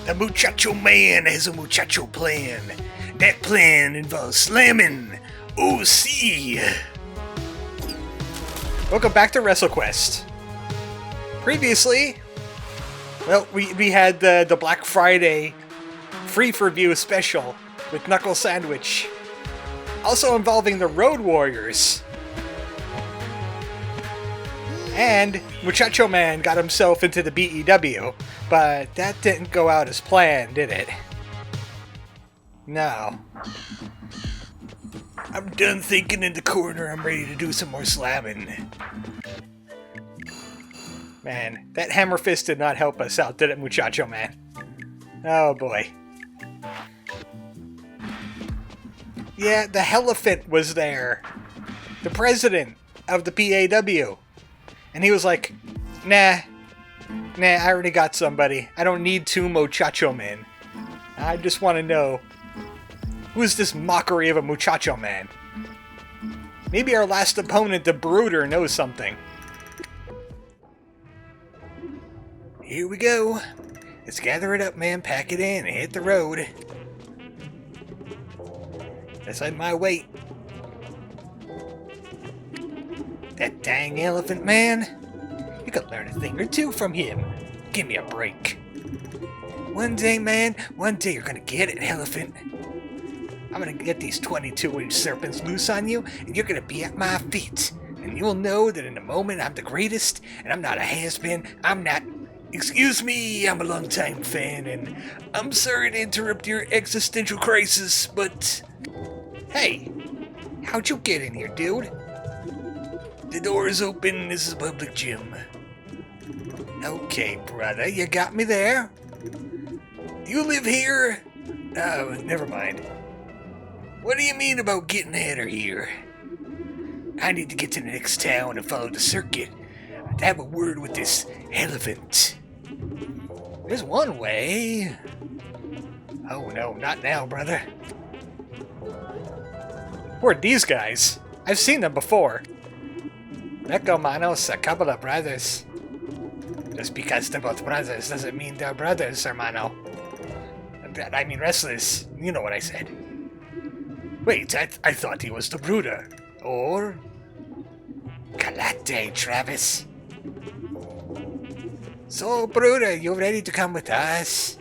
The Muchacho Man has a Muchacho Plan. That plan involves slamming OC. Welcome back to WrestleQuest. Previously, well, we had the Black Friday free for view special with Knuckle Sandwich. Also involving the Road Warriors. And Muchacho Man got himself into the BEW, but that didn't go out as planned, did it? No. I'm done thinking in the corner. I'm ready to do some more slamming. Man, that hammer fist did not help us out, did it, Muchacho Man? Oh boy. Yeah, the Elephant was there. The president of the PAW. And he was like, nah, I already got somebody. I don't need two Muchacho Men. I just want to know, who's this mockery of a Muchacho Man? Maybe our last opponent, the Brooder, knows something. Here we go. Let's gather it up, man. Pack it in and hit the road. That's like my weight. That dang elephant, man. You could learn a thing or two from him. Give me a break. One day, man, one day you're gonna get it, elephant. I'm gonna get these 22-inch serpents loose on you, and you're gonna be at my feet. And you'll know that in a moment I'm the greatest, and I'm not a has-been. I'm not... Excuse me, I'm a longtime fan, and I'm sorry to interrupt your existential crisis, but... Hey, how'd you get in here, dude? The door is open, this is a public gym. Okay, brother, you got me there. You live here? Oh, never mind. What do you mean about getting out of here? I need to get to the next town and follow the circuit to have a word with this elephant. There's one way. Oh no, not now, brother. Who are these guys? I've seen them before. Meco Manos, a couple of brothers. Just because they're both brothers doesn't mean they're brothers, hermano. I mean wrestlers. You know what I said. Wait, I thought he was the Brooder. Or... Kalate, Travis. So, Brooder, you ready to come with us?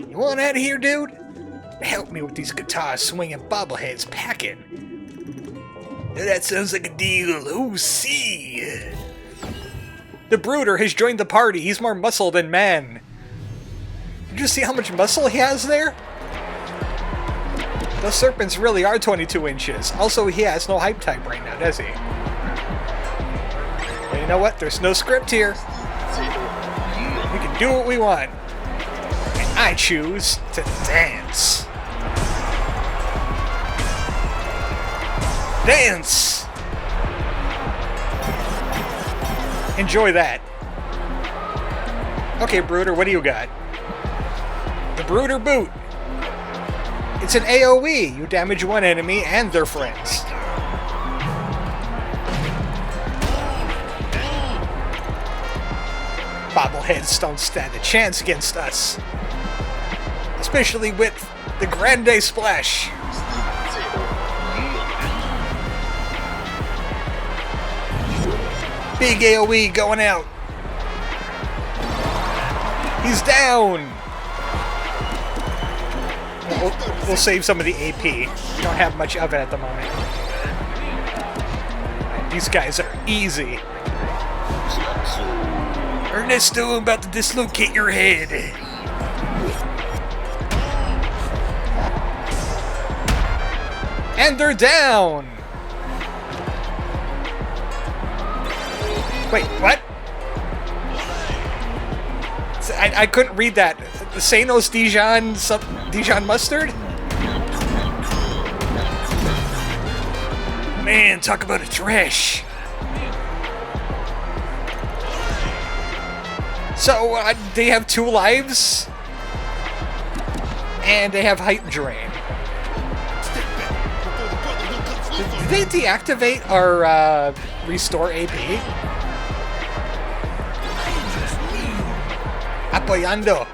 You want out of here, dude? Help me with these guitar swinging bobbleheads packing. That sounds like a deal. Oh, see. The Brooder has joined the party. He's more muscle than man. Did you see how much muscle he has there? Those serpents really are 22 inches. Also, he has no hype type right now, does he? But you know what? There's no script here. We can do what we want. And I choose to dance. Dance! Enjoy that. Okay, Brooder, what do you got? The Brooder Boot. It's an AoE. You damage one enemy and their friends. Bobbleheads don't stand a chance against us. Especially with the Grande Splash. Big AoE going out. He's down. We'll save some of the AP. We don't have much of it at the moment. These guys are easy. Ernesto, I'm about to dislocate your head. And they're down. Wait, what? I couldn't read that. The Senos Dijon mustard? Man, talk about a trash. So, they have 2 lives? And they have height drain. Did they deactivate our restore AP? Apoyando.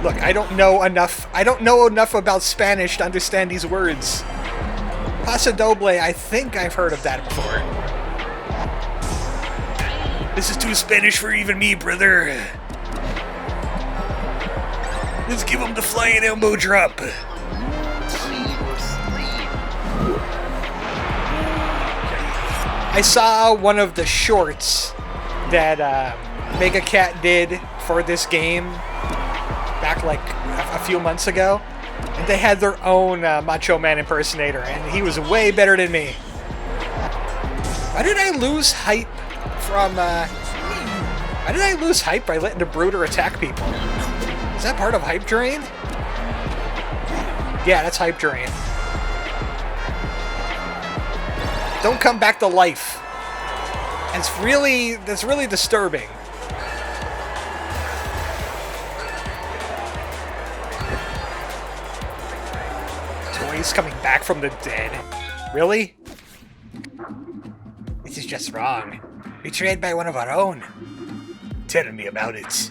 Look, I don't know enough about Spanish to understand these words. Paso Doble, I think I've heard of that before. This is too Spanish for even me, brother. Let's give him the flying elbow drop. I saw one of the shorts that Mega Cat did for this game back like a few months ago, and they had their own Macho Man impersonator, and he was way better than me. Why did I lose hype from? Why did I lose hype by letting the Brooder attack people? Is that part of Hype Drain? Yeah, that's Hype Drain. Don't come back to life. That's really disturbing. Toys coming back from the dead. Really? This is just wrong. Betrayed by one of our own. Tell me about it.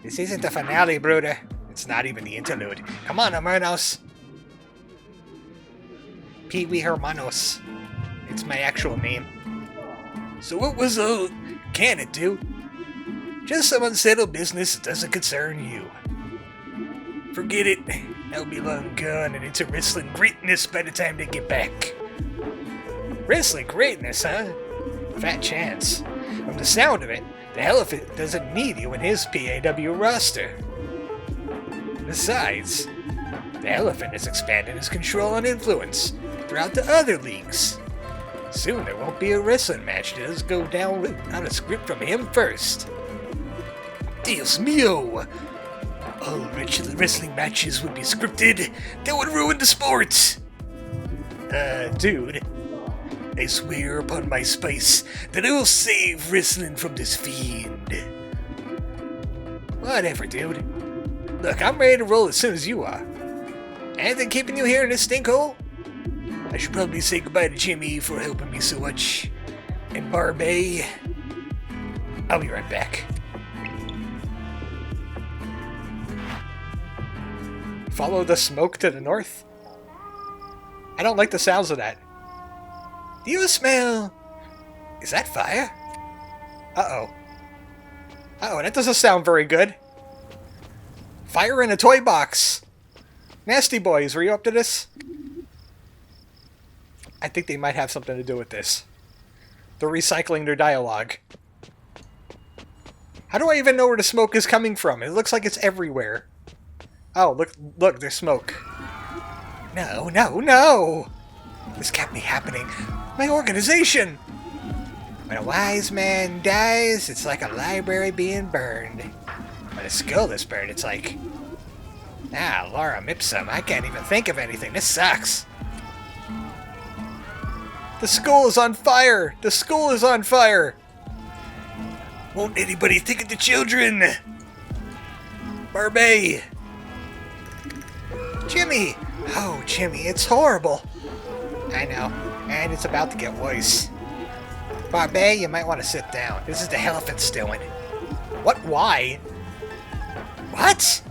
This isn't the finale, Brooder. It's not even the interlude. Come on, hermanos. Pee Wee Hermanos. It's my actual name. So what was can it do? Just some unsettled business that doesn't concern you. Forget it. I'll be long gone and into wrestling greatness by the time they get back. Wrestling greatness, huh? Fat chance. From the sound of it, the Elephant doesn't need you in his PAW roster. Besides, the Elephant has expanded his control and influence throughout the other leagues. Soon there won't be a wrestling match that doesn't go down without a script from him first. Dios mío! All wrestling matches would be scripted. That would ruin the sport! Dude. I swear upon my spice that I will save wrestling from this fiend. Whatever, dude. Look, I'm ready to roll as soon as you are. Anything keeping you here in this stinkhole? I should probably say goodbye to Jimmy for helping me so much. And Barbie. I'll be right back. Follow the smoke to the north? I don't like the sounds of that. Do you smell? Is that fire? Uh-oh. Uh-oh, that doesn't sound very good. Fire in a toy box. Nasty Boys, were you up to this? I think they might have something to do with this. They're recycling their dialogue. How do I even know where the smoke is coming from? It looks like it's everywhere. Oh, look, there's smoke. No, no, no! This can't be happening. My organization! When a wise man dies, it's like a library being burned. When a skull is burned, it's like... Ah, Laura Ipsum, I can't even think of anything. This sucks. The school is on fire! The school is on fire! Won't anybody think of the children? Barbie! Jimmy! Oh, Jimmy, it's horrible. I know, and it's about to get worse. Barbie, you might want to sit down. This is the Elephant's doing. What? Why? What?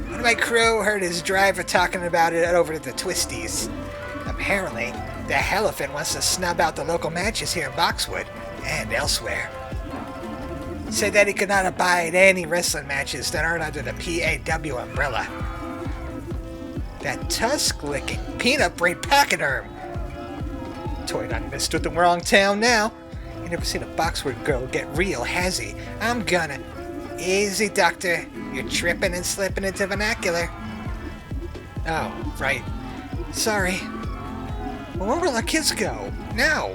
One of my crew heard his driver talking about it over at the Twisties. Apparently, the Elephant wants to snub out the local matches here in Boxwood and elsewhere. Said that he could not abide any wrestling matches that aren't under the PAW umbrella. That tusk-licking, peanut-brain pachyderm. Toy done missed with the wrong town now. You never seen a Boxwood girl get real, has he? I'm gonna. Easy, Doctor. You're tripping and slipping into vernacular. Oh, right. Sorry. Well, where will our kids go? Now?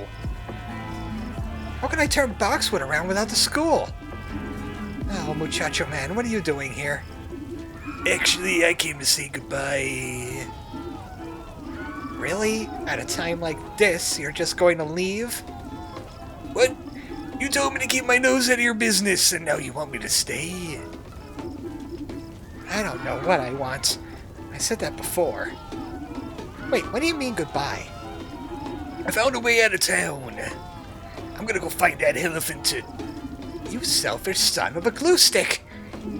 How can I turn Boxwood around without the school? Oh, Muchacho Man, what are you doing here? Actually, I came to say goodbye. Really? At a time like this, you're just going to leave? What? You told me to keep my nose out of your business, and now you want me to stay? I don't know what I want. I said that before. Wait, what do you mean goodbye? I found a way out of town. I'm gonna go find that elephant. You selfish son of a glue stick!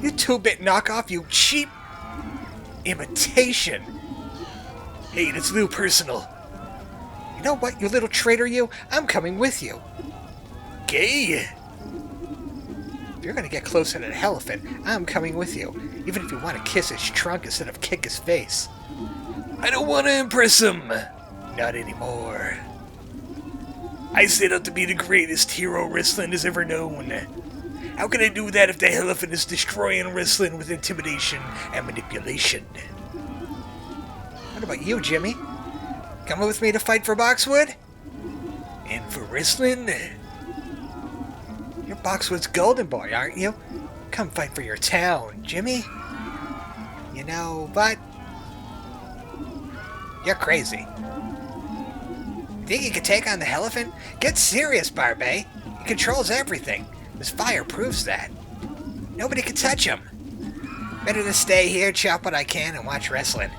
You 2-bit knockoff, you cheap imitation. Hey, that's a little personal. You know what, you little traitor you? I'm coming with you. Gay? If you're gonna get closer to the elephant, I'm coming with you. Even if you want to kiss his trunk instead of kick his face. I don't want to impress him. Not anymore. I set out to be the greatest hero wrestling has ever known. How can I do that if the elephant is destroying wrestling with intimidation and manipulation? What about you, Jimmy? Coming with me to fight for Boxwood? And for wrestling? You're Boxwood's golden boy, aren't you? Come fight for your town, Jimmy. You know, but you're crazy. Think you could take on the elephant? Get serious, Barbie. He controls everything. His fire proves that. Nobody can touch him. Better to stay here, chop what I can, and watch wrestling.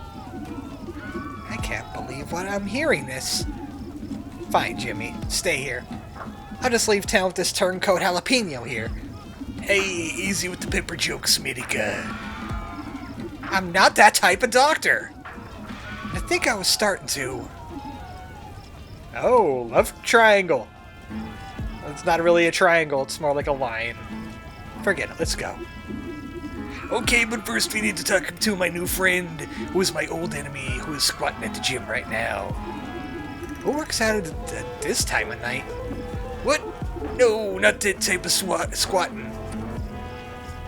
I can't believe what I'm hearing this. Fine, Jimmy. Stay here. I'll just leave town with this turncoat jalapeno here. Hey, easy with the pepper jokes, Medica. I'm not that type of doctor. I think I was starting to. Oh, love triangle. It's not really a triangle, it's more like a line. Forget it, let's go. Okay, but first we need to talk to my new friend, who is my old enemy, who is squatting at the gym right now. Who works out at this time of night? What? No, not that type of squatting.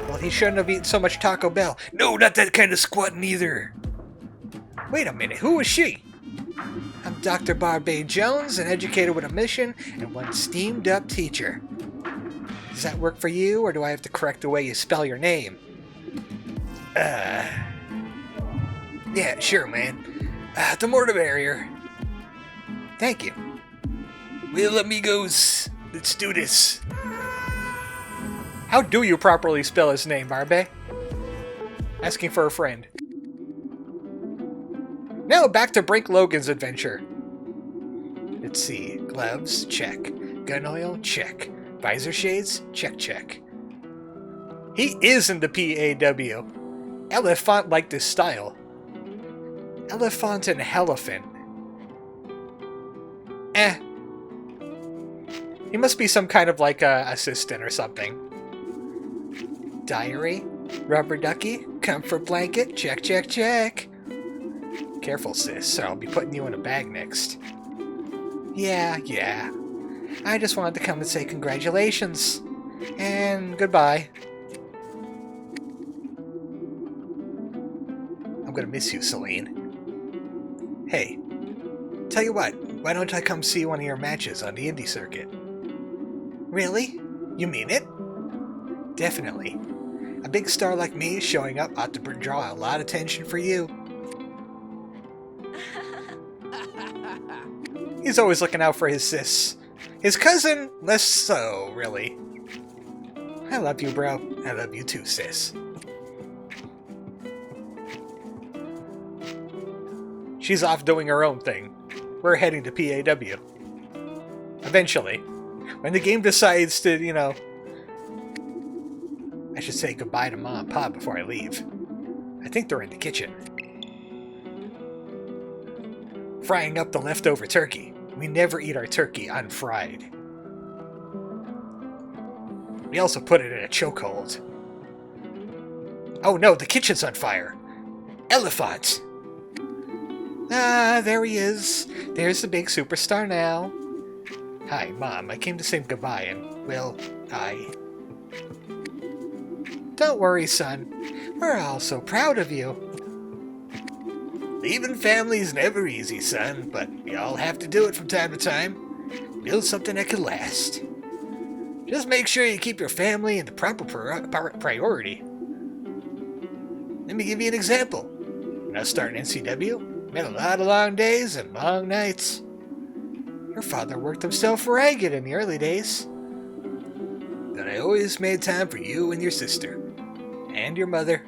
Well, he shouldn't have eaten so much Taco Bell. No, not that kind of squatting either. Wait a minute, who is she? I'm Dr. Barbie Jones, an educator with a mission and one steamed-up teacher. Does that work for you, or do I have to correct the way you spell your name? Yeah, sure, man. The more the merrier. Thank you. Well, amigos, let's do this. How do you properly spell his name, Barbie? Asking for a friend. Now back to Brink Logan's adventure. Let's see. Gloves, check. Gun oil, check. Visor shades, check, check. He is in the PAW. Elephant liked this style. Elephant and Elephant. He must be some kind of like a assistant or something. Diary, rubber ducky, comfort blanket, check, check, check. Careful, sis, or I'll be putting you in a bag next. Yeah. I just wanted to come and say congratulations. And goodbye. I'm gonna miss you, Celine. Hey, tell you what, why don't I come see one of your matches on the indie circuit? Really? You mean it? Definitely. A big star like me showing up ought to draw a lot of attention for you. He's always looking out for his sis. His cousin, less so, really. I love you, bro. I love you too, sis. She's off doing her own thing. We're heading to PAW. Eventually. When the game decides to, you know... I should say goodbye to Mom and Pop before I leave. I think they're in the kitchen. Frying up the leftover turkey. We never eat our turkey unfried. We also put it in a chokehold. Oh no, the kitchen's on fire! Elephant! Ah, there he is. There's the big superstar now. Hi, Mom. I came to say goodbye and, well, Don't worry, son. We're all so proud of you. Leaving family's never easy, son, but you all have to do it from time to time. Build something that can last. Just make sure you keep your family in the proper priority. Let me give you an example. When I was starting NCW, met a lot of long days and long nights. Your father worked himself ragged in the early days. But I always made time for you and your sister. And your mother.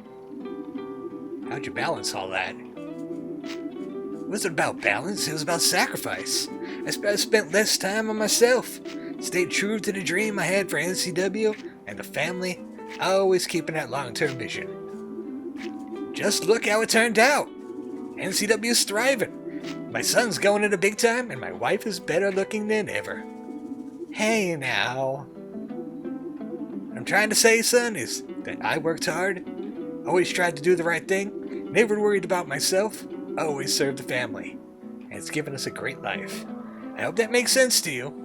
How'd you balance all that? It wasn't about balance, it was about sacrifice. I spent less time on myself. Stayed true to the dream I had for NCW and the family Always keeping that long-term vision. Just look how it turned out. NCW's thriving. My son's going into big time, and my wife is better looking than ever. Hey now. What I'm trying to say, son, is that I worked hard, always tried to do the right thing, never worried about myself, always served the family. And it's given us a great life. I hope that makes sense to you.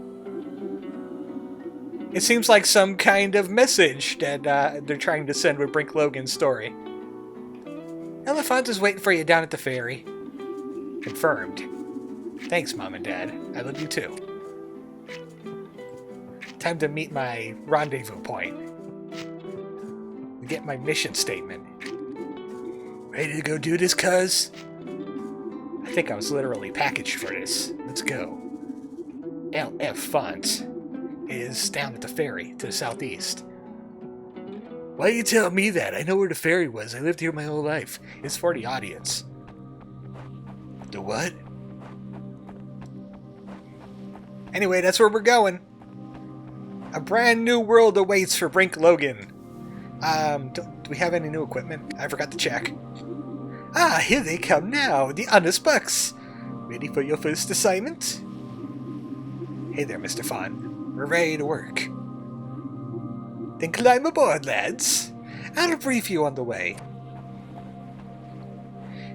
It seems like some kind of message that they're trying to send with Brink Logan's story. Elephant is waiting for you down at the ferry. Confirmed. Thanks, Mom and Dad. I love you too. Time to meet my rendezvous point. Get my mission statement. Ready to go do this, cuz? I think I was literally packaged for this. Let's go. LF Font is down at the ferry to the southeast. Why do you tell me that? I know where the ferry was. I lived here my whole life. It's for the audience. The what? Anyway, that's where we're going. A brand new world awaits for Brink Logan. Do we have any new equipment? I forgot to check. Ah, here they come now, the honest bucks. Ready for your first assignment? Hey there, Mr. Fawn. We're ready to work. Then climb aboard, lads. I'll brief you on the way.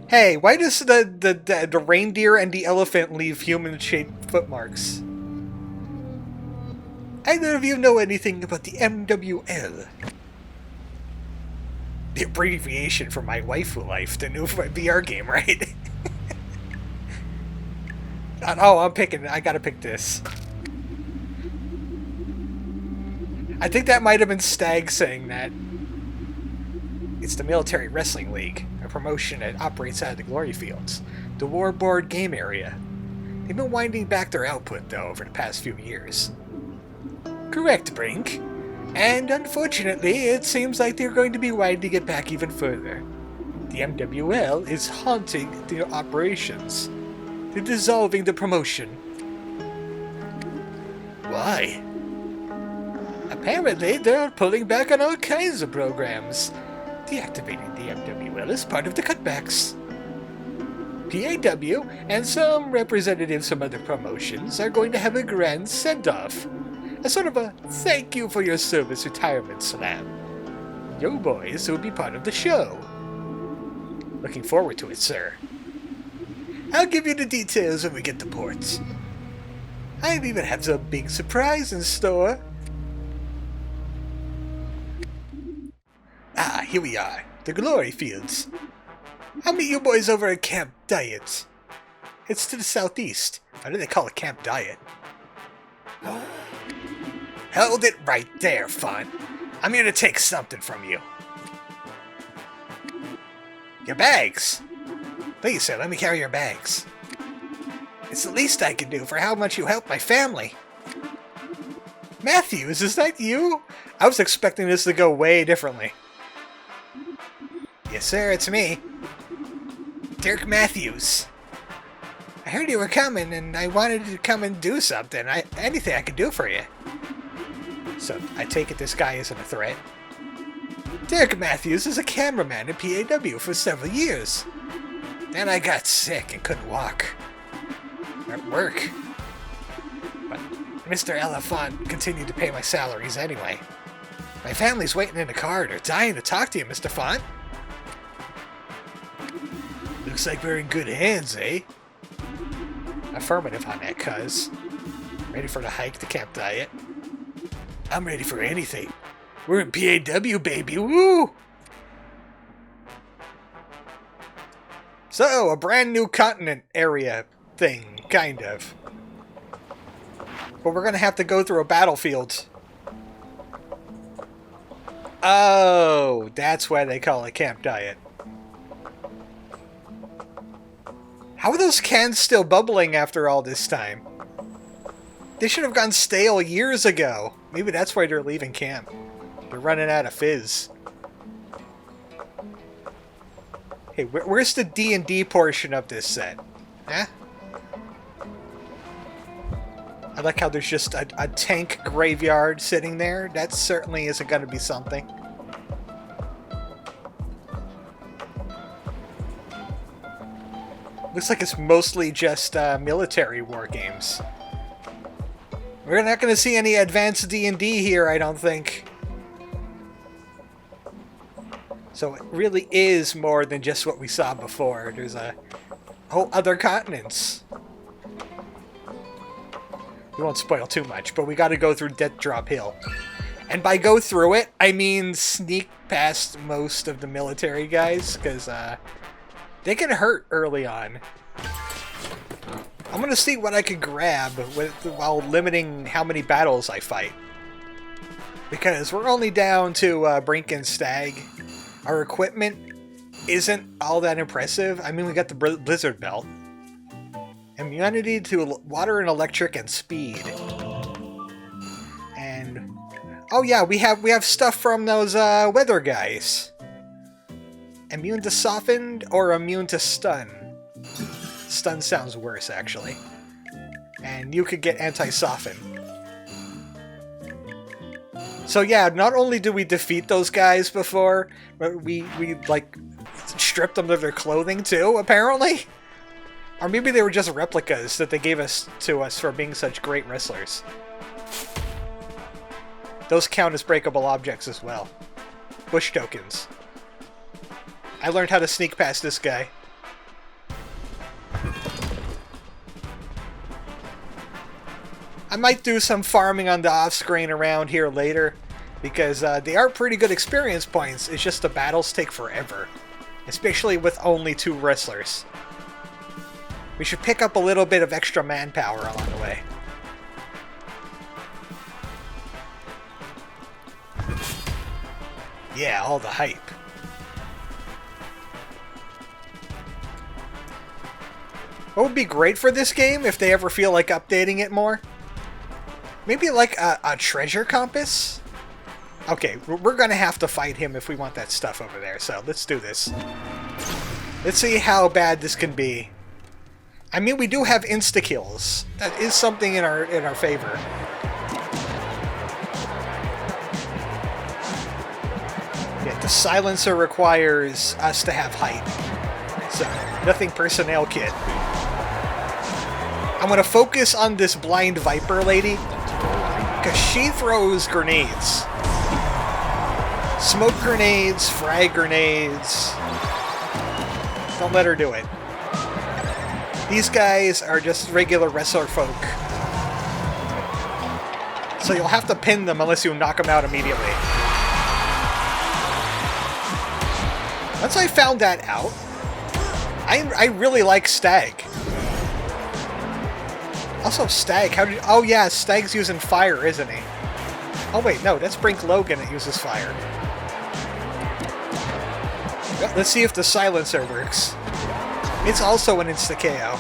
Hey, why does the reindeer and the elephant leave human-shaped footmarks? Either of you know anything about the MWL? The abbreviation for My Waifu Life, the new VR game, right? Oh, I gotta pick this. I think that might have been Stag saying that. It's the Military Wrestling League, a promotion that operates out of the Gloryfields, the warboard game area. They've been winding back their output, though, over the past few years. Correct, Brink. And unfortunately, it seems like they're going to be winding it back even further. The MWL is haunting their operations. They're dissolving the promotion. Why? Apparently, they're pulling back on all kinds of programs. Deactivating the MWL is part of the cutbacks. PAW and some representatives from other promotions are going to have a grand send-off. A sort of a thank you for your service retirement slam. You boys will be part of the show. Looking forward to it, sir. I'll give you the details when we get to port. I even have a big surprise in store. Ah, here we are, the Gloryfields. I'll meet you boys over at Camp Diet. It's to the southeast. Why do they call it Camp Diet? Hold it right there, Fun. I'm here to take something from you. Your bags. Please, sir, let me carry your bags. It's the least I can do for how much you helped my family. Matthews, is that you? I was expecting this to go way differently. Yes, sir, it's me. Dirk Matthews. I heard you were coming, and I wanted to come and do something. Anything I could do for you. So, I take it this guy isn't a threat. Dirk Matthews is a cameraman at PAW for several years. Then I got sick and couldn't walk. At work. But Mr. Elephant continued to pay my salaries anyway. My family's waiting in the corridor, dying to talk to you, Mr. Font. Looks like we're in good hands, eh? Affirmative on that, cuz. Ready for the hike to Camp Diet? I'm ready for anything. We're in PAW, baby, woo! So, a brand new continent area thing, kind of. But we're gonna have to go through a battlefield. Oh, that's why they call it Camp Diet. How are those cans still bubbling after all this time? They should have gone stale years ago. Maybe that's why they're leaving camp. They're running out of fizz. Hey, where's the D&D portion of this set? Huh? I like how there's just a tank graveyard sitting there. That certainly isn't going to be something. Looks like it's mostly just military war games. We're not going to see any advanced D&D here, I don't think. So it really is more than just what we saw before. There's a whole other continents. We won't spoil too much, but we got to go through Death Drop Hill. And by go through it, I mean sneak past most of the military guys, because they can hurt early on. I'm going to see what I can grab while limiting how many battles I fight. Because we're only down to Brink and Stag. Our equipment isn't all that impressive. I mean, we got the Blizzard Belt. Immunity to water and electric and speed. And oh yeah, we have stuff from those weather guys. Immune to softened or immune to stun. Stun sounds worse, actually. And you could get anti-soften. So yeah, not only did we defeat those guys before, but we like stripped them of their clothing too, apparently. Or maybe they were just replicas that they gave us for being such great wrestlers. Those count as breakable objects as well. Bush tokens. I learned how to sneak past this guy. I might do some farming on the off-screen around here later, because they are pretty good experience points. It's just the battles take forever, especially with only 2 wrestlers. We should pick up a little bit of extra manpower along the way. Yeah, all the hype. What would be great for this game if they ever feel like updating it more? Maybe like a treasure compass? Okay, we're gonna have to fight him if we want that stuff over there, so let's do this. Let's see how bad this can be. I mean, we do have insta-kills. That is something in our favor. Yeah, the silencer requires us to have height. So, nothing personnel kit. I'm gonna focus on this blind Viper lady, because she throws grenades. Smoke grenades, frag grenades. Don't let her do it. These guys are just regular wrestler folk. So you'll have to pin them unless you knock them out immediately. Once I found that out, I really like Stag. Also, Stag, oh yeah, Stag's using fire, isn't he? Oh wait, no, that's Brink Logan that uses fire. Well, let's see if the silencer works. It's also an insta-KO.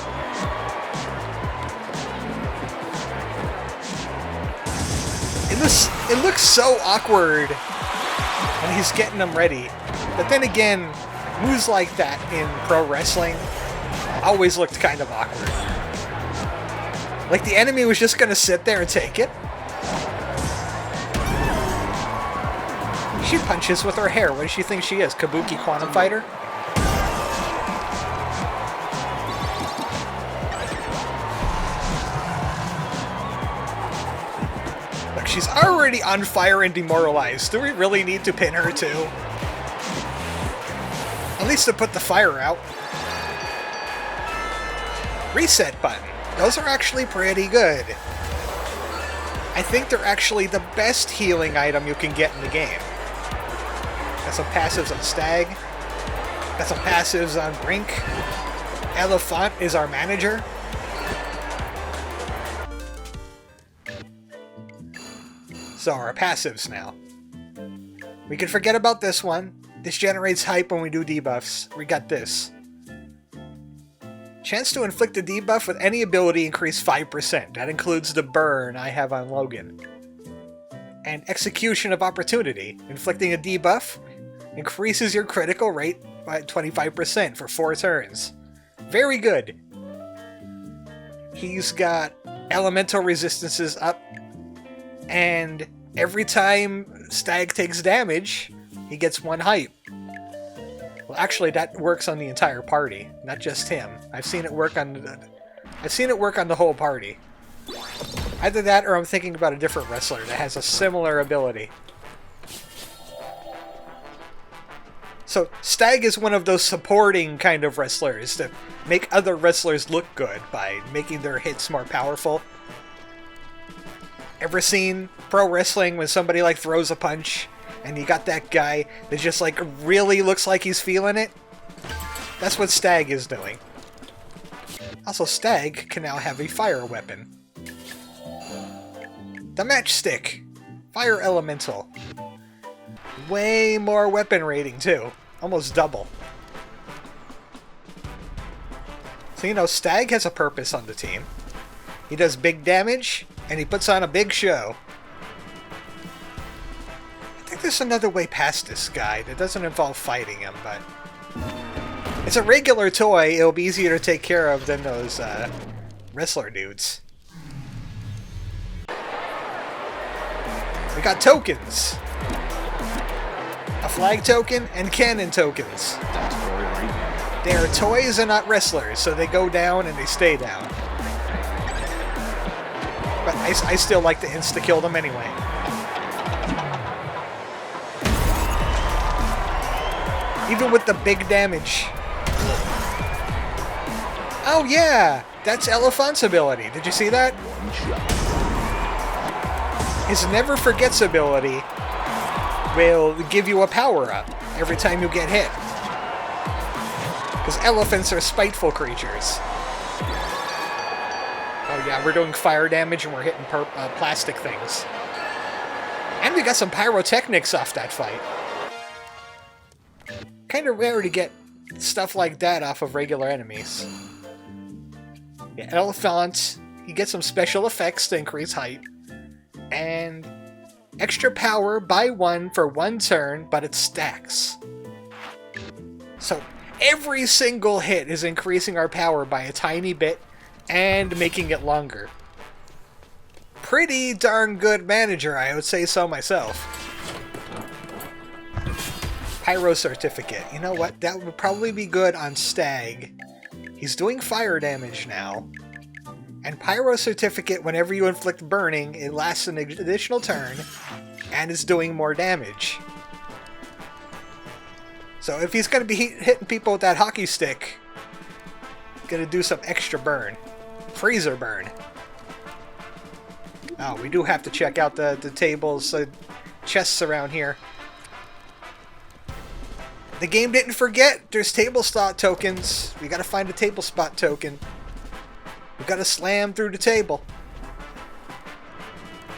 It looks so awkward when he's getting them ready. But then again, moves like that in pro wrestling always looked kind of awkward. Like the enemy was just gonna sit there and take it. She punches with her hair. What does she think she is? Kabuki Quantum Fighter? Look, she's already on fire and demoralized. Do we really need to pin her too? At least to put the fire out. Reset button. Those are actually pretty good. I think they're actually the best healing item you can get in the game. Got some passives on Stag. Got some passives on Brink. Elephant is our manager. So our passives now. We can forget about this one. This generates hype when we do debuffs. We got this. Chance to inflict a debuff with any ability increase 5%. That includes the burn I have on Logan. And Execution of Opportunity. Inflicting a debuff increases your critical rate by 25% for 4 turns. Very good. He's got elemental resistances up. And every time Stag takes damage, he gets 1 hype. Well, actually, that works on the entire party, not just him. I've seen it work on the whole party. Either that, or I'm thinking about a different wrestler that has a similar ability. So, Stag is one of those supporting kind of wrestlers that make other wrestlers look good by making their hits more powerful. Ever seen pro wrestling when somebody like throws a punch and you got that guy that just like really looks like he's feeling it? That's what Stag is doing. Also, Stag can now have a fire weapon. The Matchstick. Fire Elemental. Way more weapon rating too. Almost double. So, you know, Stag has a purpose on the team. He does big damage, and he puts on a big show. I think there's another way past this guy that doesn't involve fighting him, but... It's a regular toy, it'll be easier to take care of than those, wrestler dudes. We got tokens! A flag token and cannon tokens. They are toys and not wrestlers, so they go down and they stay down. But I still like to insta-kill them anyway. Even with the big damage. Oh yeah! That's Elephant's ability. Did you see that? His Never Forgets ability will give you a power-up every time you get hit. Because elephants are spiteful creatures. Oh yeah, we're doing fire damage and we're hitting plastic things. And we got some pyrotechnics off that fight. Kind of rare to get stuff like that off of regular enemies. Yeah, Elephant, you get some special effects to increase height. And extra power, buy one for one turn, but it stacks. So every single hit is increasing our power by a tiny bit and making it longer. Pretty darn good manager, I would say so myself. Pyro Certificate. You know what? That would probably be good on Stag. He's doing fire damage now. And Pyro Certificate, whenever you inflict burning, it lasts an additional turn, and is doing more damage. So if he's going to be hitting people with that hockey stick, going to do some extra burn. Freezer burn. Oh, we do have to check out the tables, chests around here. The game didn't forget, there's table spot tokens. We got to find a table spot token. We gotta slam through the table.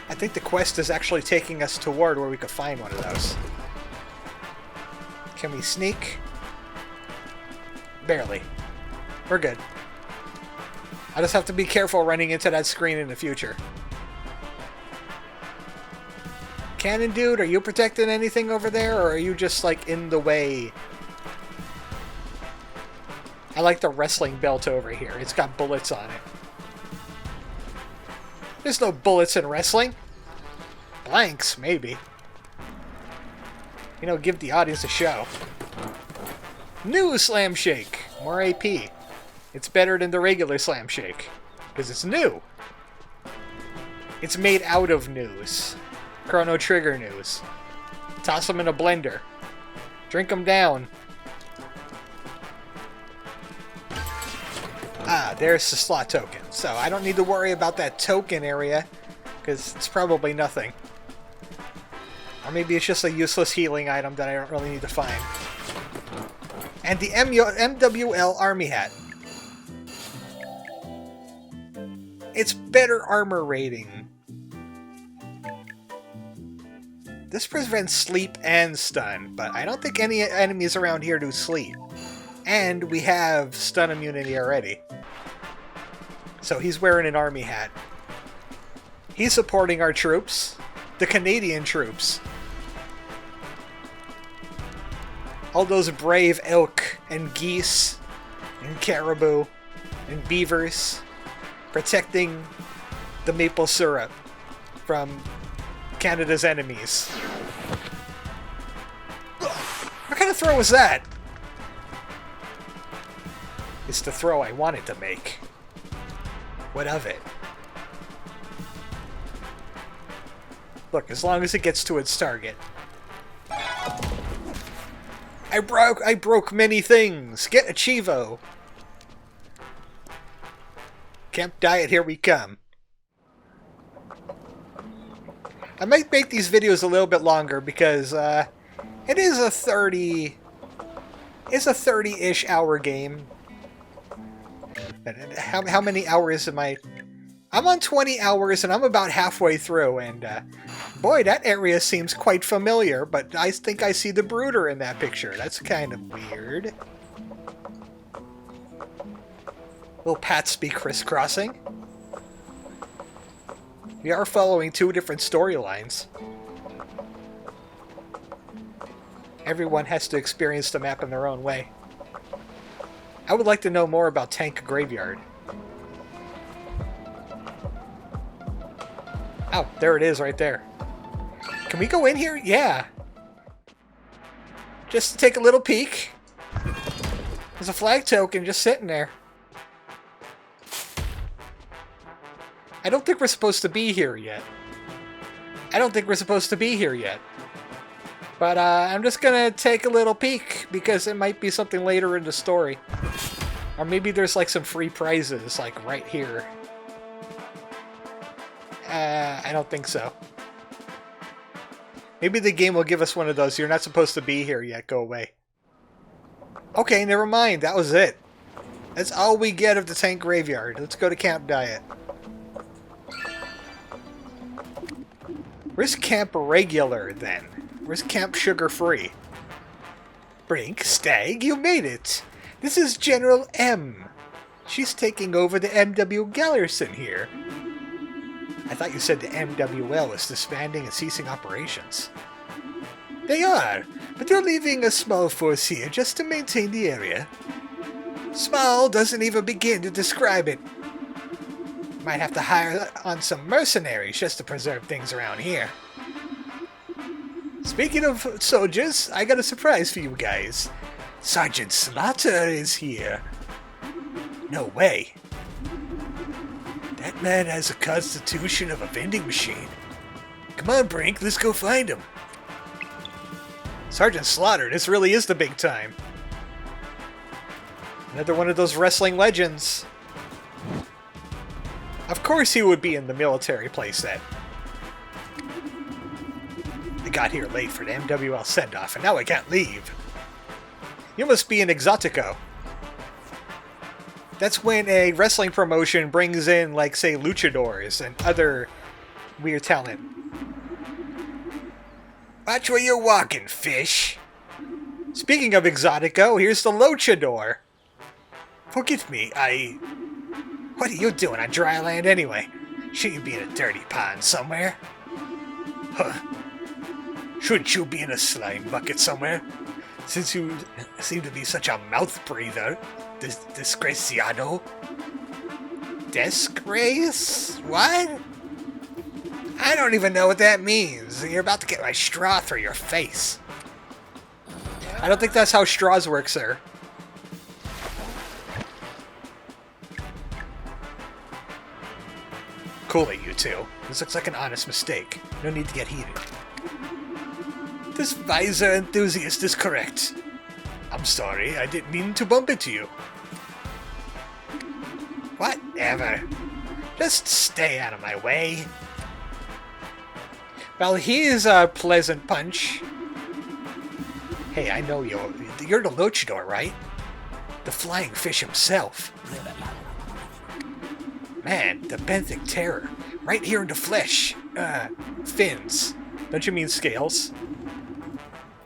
I think the quest is actually taking us toward where we could find one of those. Can we sneak? Barely. We're good. I just have to be careful running into that screen in the future. Cannon dude, are you protecting anything over there, or are you just like in the way? I like the wrestling belt over here. It's got bullets on it. There's no bullets in wrestling. Blanks, maybe. You know, give the audience a show. New Slam Shake. More AP. It's better than the regular Slam Shake. Because it's new. It's made out of news. Chrono Trigger news. Toss them in a blender. Drink them down. Ah, there's the slot token. So I don't need to worry about that token area, because it's probably nothing. Or maybe it's just a useless healing item that I don't really need to find. And the MWL Army Hat. It's better armor rating. This prevents sleep and stun, but I don't think any enemies around here do sleep. And we have stun immunity already. So he's wearing an army hat. He's supporting our troops. The Canadian troops. All those brave elk and geese and caribou and beavers protecting the maple syrup from Canada's enemies. What kind of throw was that? It's the throw I wanted to make. What of it? Look, as long as it gets to its target. I broke many things! Get a Chivo! Camp Diet, here we come. I might make these videos a little bit longer because it is a 30-ish hour game. How many hours am I? I'm on 20 hours and I'm about halfway through, and boy, that area seems quite familiar, but I think I see the Brooder in that picture. That's kind of weird. Will paths be crisscrossing? We are following two different storylines. Everyone has to experience the map in their own way. I would like to know more about Tank Graveyard. Oh, there it is right there. Can we go in here? Yeah. Just to take a little peek. There's a flag token just sitting there. I don't think we're supposed to be here yet. But I'm just gonna take a little peek because it might be something later in the story. Or maybe there's like some free prizes like right here. I don't think so. Maybe the game will give us one of those. You're not supposed to be here yet. Go away. Okay, never mind. That was it. That's all we get of the Tank Graveyard. Let's go to Camp Diet. Where's Camp Regular, then? Where's Camp Sugar Free? Brink, Stag, you made it! This is General M. She's taking over the MW Gallerson here. I thought you said the MWL was disbanding and ceasing operations. They are, but they're leaving a small force here just to maintain the area. Small doesn't even begin to describe it. Might have to hire on some mercenaries just to preserve things around here. Speaking of soldiers, I got a surprise for you guys. Sergeant Slaughter is here. No way. That man has a constitution of a vending machine. Come on, Brink, let's go find him. Sergeant Slaughter, this really is the big time. Another one of those wrestling legends. Of course he would be in the military playset. I got here late for the MWL send-off, and now I can't leave. You must be an Exotico. That's when a wrestling promotion brings in, like, say, luchadors and other weird talent. Watch where you're walking, fish. Speaking of Exotico, here's the luchador. Forgive me, What are you doing on dry land anyway? Shouldn't you be in a dirty pond somewhere? Huh. Shouldn't you be in a slime bucket somewhere? Since you seem to be such a mouth breather, disgraciado. Disgrace? What? I don't even know what that means. You're about to get my straw through your face. I don't think that's how straws work, sir. Cool it, you two. This looks like an honest mistake. No need to get heated. This visor enthusiast is correct. I'm sorry, I didn't mean to bump into you. Whatever. Just stay out of my way. Well, he's a pleasant punch. Hey, I know you're the luchador, right? The flying fish himself. Man, the benthic terror. Right here in the flesh. Fins. Don't you mean scales?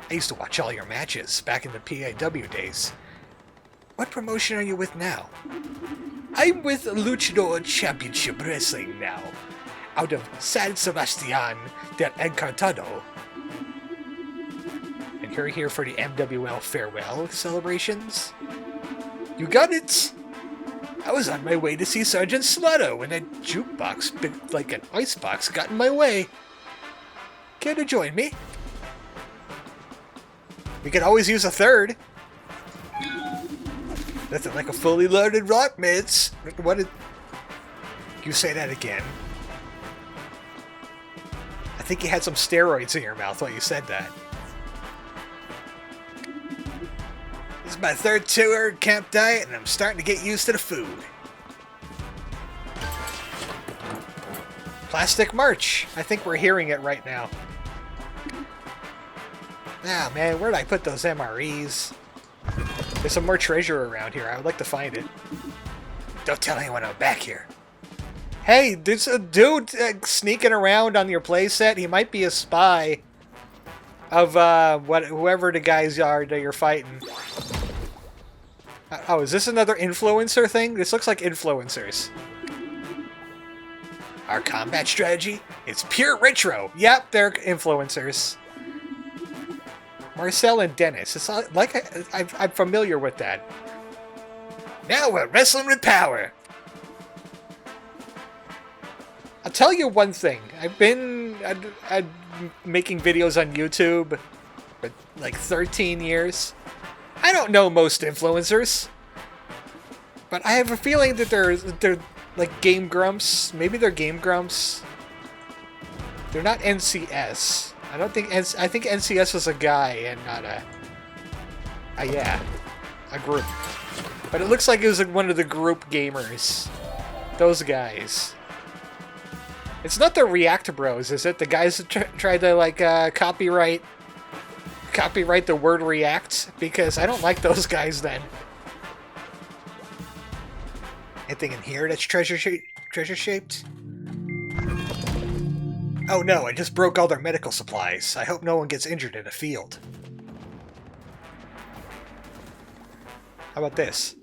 I used to watch all your matches back in the PAW days. What promotion are you with now? I'm with Luchador Championship Wrestling now. Out of San Sebastian del Encantado. And you're here for the MWL farewell celebrations? You got it! I was on my way to see Sergeant Slaughter when a jukebox, big like an icebox, got in my way. Care to join me? We could always use a third. Nothing like a fully loaded rock mitts. What did you say that again? I think you had some steroids in your mouth while you said that. This is my third tour camp diet, and I'm starting to get used to the food. Plastic merch. I think we're hearing it right now. Ah, man, where did I put those MREs? There's some more treasure around here. I would like to find it. Don't tell anyone I'm back here. Hey, there's a dude sneaking around on your playset. He might be a spy of whoever the guys are that you're fighting. Oh, is this another influencer thing? This looks like influencers. Our combat strategy? It's pure retro. Yep, they're influencers. Marcel and Dennis. It's like I'm familiar with that. Now we're wrestling with power. I'll tell you one thing. I've been making videos on YouTube for like 13 years. I don't know most influencers, but I have a feeling that they're like Game Grumps. Maybe they're Game Grumps. They're not NCS. I think NCS was a guy and not a group. But it looks like it was one of the group gamers. Those guys. It's not the React Bros, is it? The guys that tried to like copyright the word React, because I don't like those guys then. Anything in here that's treasure shaped? Oh no, I just broke all their medical supplies. I hope no one gets injured in the field. How about this?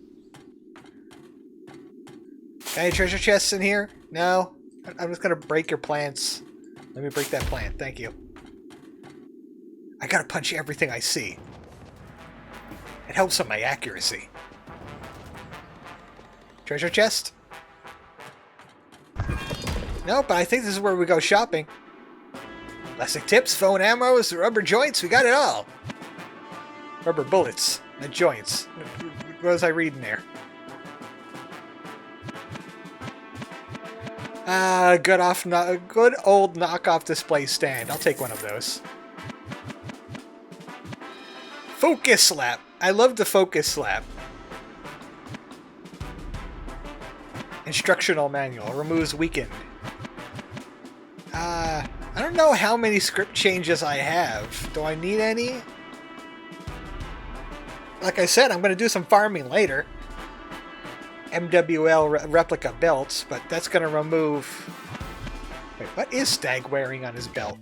Any treasure chests in here? No? I'm just gonna break your plants. Let me break that plant, thank you. I gotta punch everything I see. It helps on my accuracy. Treasure chest? No, but I think this is where we go shopping. Plastic tips, phone ammos, rubber joints, we got it all. Rubber bullets, not joints. What was I reading there? Good old knockoff display stand. I'll take one of those. Focus slap. I love the focus slap. Instructional manual. Removes weakened. I don't know how many script changes I have. Do I need any? Like I said, I'm going to do some farming later. MWL replica belts, but that's going to remove... Wait, what is Stag wearing on his belt?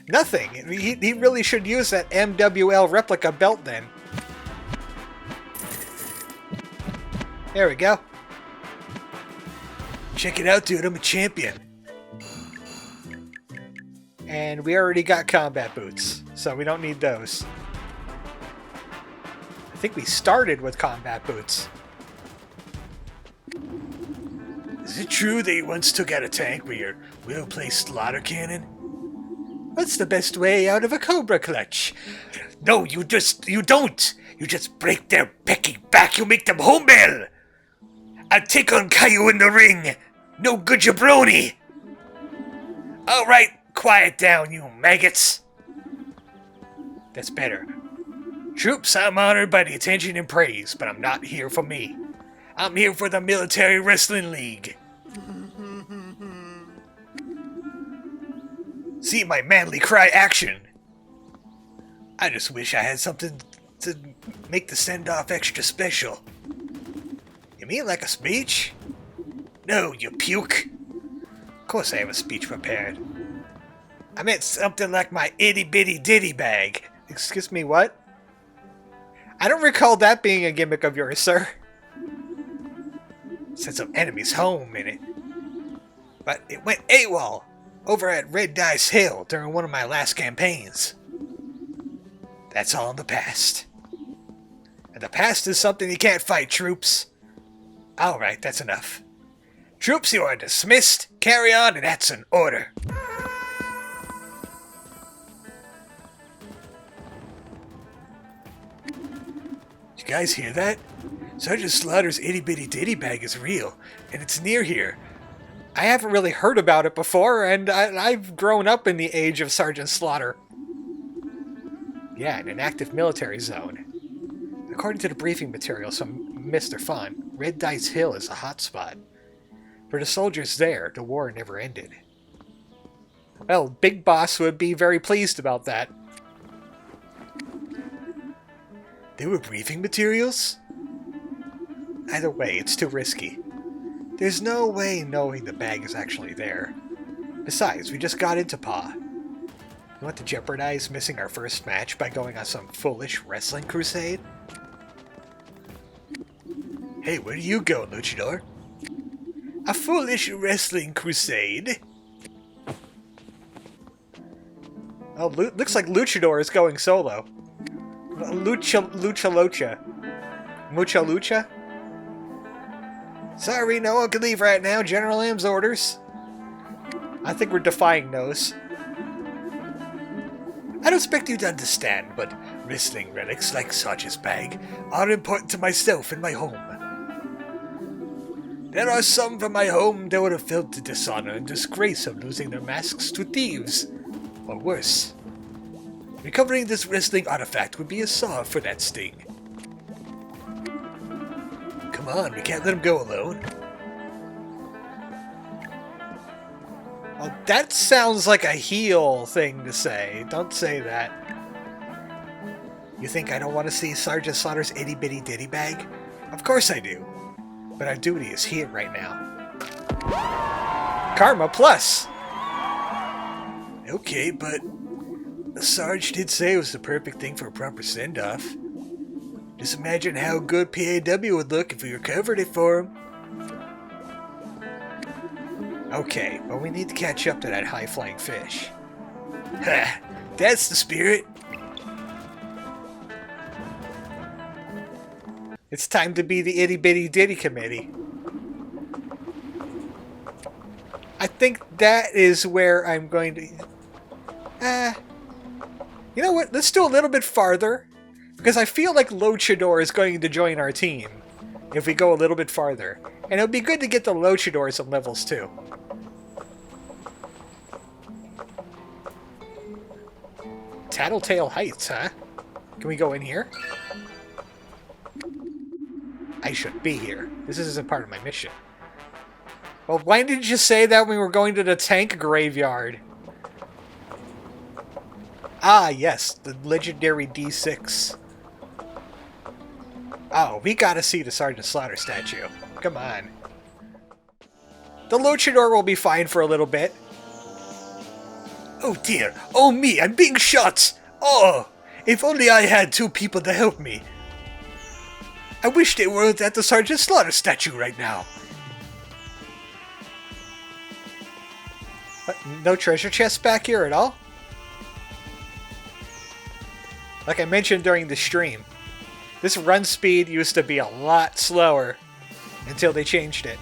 Nothing! He really should use that MWL replica belt then. There we go. Check it out, dude. I'm a champion. And we already got combat boots, so we don't need those. I think we started with combat boots. Is it true that you once took out a tank with your well-placed slaughter cannon? What's the best way out of a cobra clutch? No, you don't! You just break their pecking back, you make them humble! I'll take on Caillou in the ring! No good jabroni! Alright, quiet down, you maggots! That's better. Troops, I'm honored by the attention and praise, but I'm not here for me. I'm here for the Military Wrestling League. See my manly cry action. I just wish I had something to make the send-off extra special. You mean like a speech? No, you puke. Of course I have a speech prepared. I meant something like my itty-bitty ditty bag. Excuse me, what? I don't recall that being a gimmick of yours, sir. Sent some enemies home in it. But it went AWOL over at Red Dice Hill during one of my last campaigns. That's all in the past. And the past is something you can't fight, troops. Alright, that's enough. Troops, you are dismissed. Carry on, and that's an order. You guys hear that? Sergeant Slaughter's itty-bitty ditty bag is real, and it's near here. I haven't really heard about it before, and I've grown up in the age of Sergeant Slaughter. Yeah, in an active military zone. According to the briefing materials from Mr. Fun, Red Dice Hill is a hotspot. For the soldiers there, the war never ended. Well, Big Boss would be very pleased about that. There were briefing materials? Either way, it's too risky. There's no way knowing the bag is actually there. Besides, we just got into Paw. You want to jeopardize missing our first match by going on some foolish wrestling crusade? Hey, where do you go, Luchador? A foolish wrestling crusade? Oh, looks like Luchador is going solo. Lucha Locha. Mucha Lucha? Sorry, no one can leave right now. General M's orders. I think we're defying those. I don't expect you to understand, but wrestling relics like Sarge's bag are important to myself and my home. There are some from my home that would have felt the dishonor and disgrace of losing their masks to thieves, or worse. Recovering this wrestling artifact would be a salve for that sting. Come on, we can't let him go alone. Oh, that sounds like a heel thing to say. Don't say that. You think I don't want to see Sergeant Slaughter's itty-bitty ditty bag? Of course I do. But our duty is here right now. Karma Plus! Okay, but Sarge did say it was the perfect thing for a proper send-off. Just imagine how good PAW would look if we recovered it for him. Okay, but we need to catch up to that high-flying fish. Ha! That's the spirit! It's time to be the itty-bitty ditty committee. I think that is where I'm going to... you know what? Let's do a little bit farther. Because I feel like Luchador is going to join our team if we go a little bit farther. And it would be good to get the Luchador some levels too. Tattletale Heights, huh? Can we go in here? I should be here. This isn't part of my mission. Well, why didn't you say that when we were going to the tank graveyard? Ah, yes, the legendary D6. Oh, we gotta see the Sergeant Slaughter statue. Come on. The Luchador will be fine for a little bit. Oh dear! Oh me! I'm being shot! Oh! If only I had two people to help me. I wish they weren't at the Sergeant Slaughter statue right now. What, no treasure chests back here at all? Like I mentioned during the stream, this run speed used to be a lot slower until they changed it.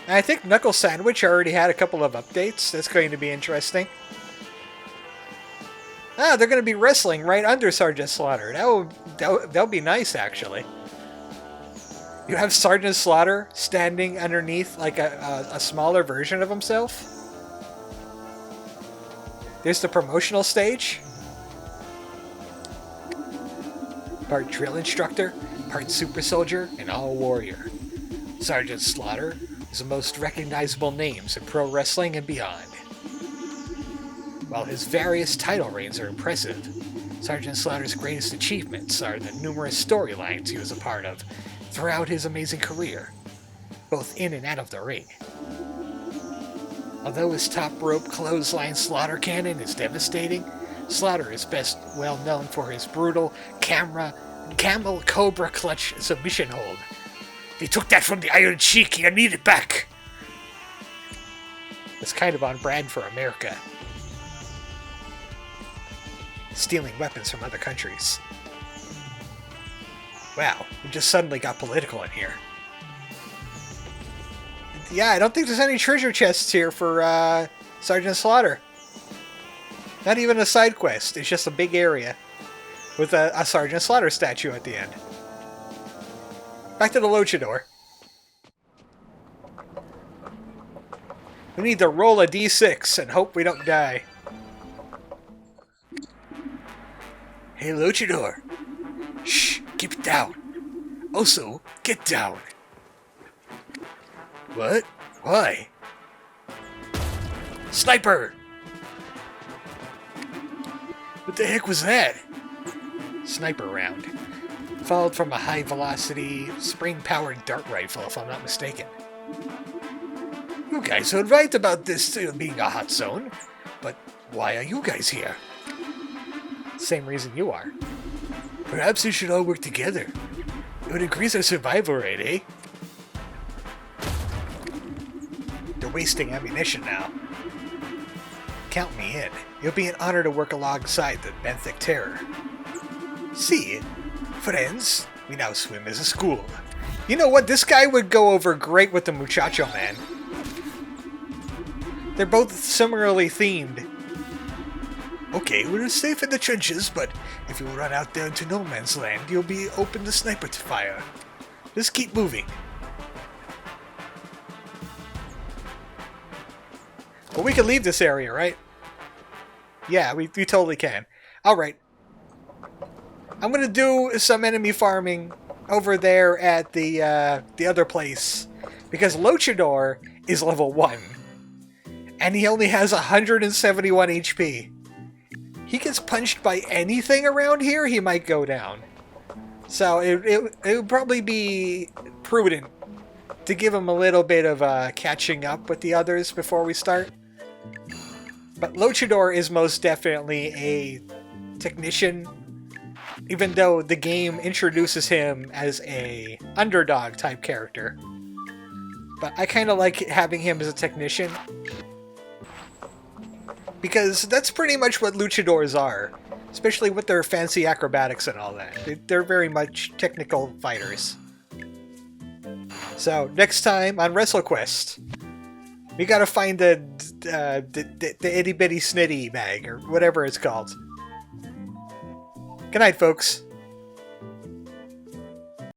And I think Knuckle Sandwich already had a couple of updates. That's going to be interesting. Ah, they're going to be wrestling right under Sergeant Slaughter. That would be nice, actually. You have Sergeant Slaughter standing underneath like a smaller version of himself. There's the promotional stage. Part drill instructor, part super soldier, and all warrior. Sergeant Slaughter is the most recognizable names in pro wrestling and beyond. While his various title reigns are impressive, Sergeant Slaughter's greatest achievements are the numerous storylines he was a part of throughout his amazing career, both in and out of the ring. Although his top rope clothesline slaughter cannon is devastating, Slaughter is best well known for his brutal camel cobra clutch submission hold. They took that from the Iron Sheik, you need it back! It's kind of on brand for America. Stealing weapons from other countries. Wow, we just suddenly got political in here. Yeah, I don't think there's any treasure chests here for Sergeant Slaughter. Not even a side quest, it's just a big area. with a Sergeant Slaughter statue at the end. Back to the luchador. We need to roll a d6 and hope we don't die. Hey, luchador. Shh, keep it down. Also, get down. What? Why? Sniper! What the heck was that? Sniper round. Followed from a high-velocity, spring-powered dart rifle, if I'm not mistaken. You guys are right about this being a hot zone, but why are you guys here? Same reason you are. Perhaps we should all work together. It would increase our survival rate, eh? They're wasting ammunition now. Count me in. It'll be an honor to work alongside the Benthic Terror. See, friends, we now swim as a school. You know what? This guy would go over great with the Muchacho Man. They're both similarly themed. Okay, we're safe in the trenches, but if you run out there into no man's land, you'll be open to sniper fire. Just keep moving. Well, we can leave this area, right? Yeah, we totally can. Alright. I'm gonna do some enemy farming over there at the other place. Because Luchador is level 1. And he only has 171 HP. He gets punched by anything around here, he might go down. So it would probably be prudent to give him a little bit of catching up with the others before we start. But Luchador is most definitely a technician, even though the game introduces him as a underdog type character. But I kind of like having him as a technician, because that's pretty much what luchadors are, especially with their fancy acrobatics and all that. They're very much technical fighters. So, next time on WrestleQuest, we gotta find the itty bitty snitty bag, or whatever it's called. Good night, folks.